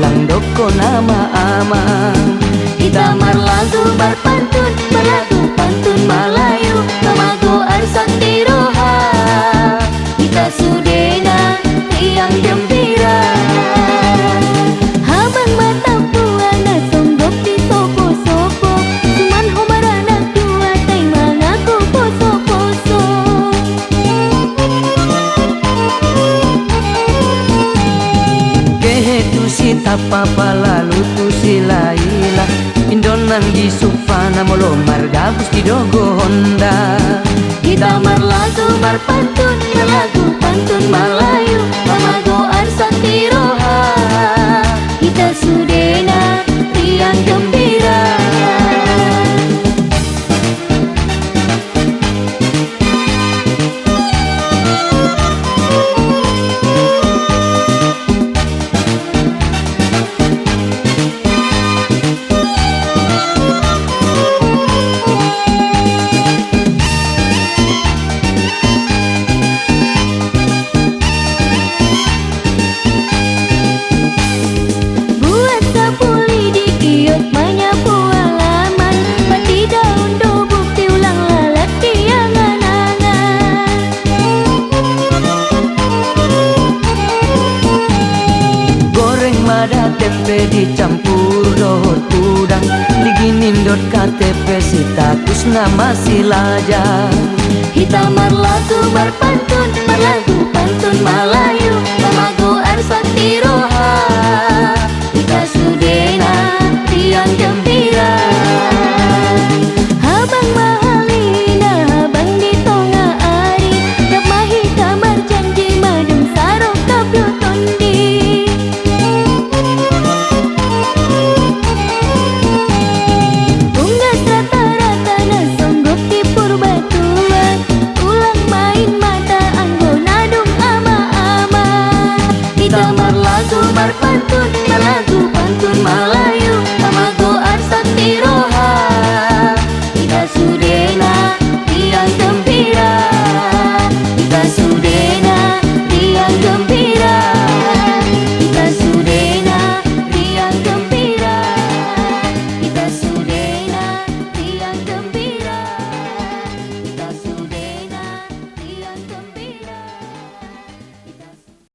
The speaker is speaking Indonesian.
pulang doko nama amang. Kita marlagu berpantun, berlagu pantun Melayu, namaku arsan tiroha. Kita sudena riang gembira. Habang mata puana songgok di sopo-sopo, cuman homarana tua tay mangaku poso-poso. Kehe tu si tapapa lalu tu si laila, indonan di sufana molo margabus di dogo Honda. Kita marlagu berpantun, berlagu pantun Melayu, namaku arsan tiroha. Kita sudena riang gembira. Ada tempe dicampur dohor udang, diginin dot KTP si status nama si lajang. Kita marlagu berpantun, berlagu pantun Melayu,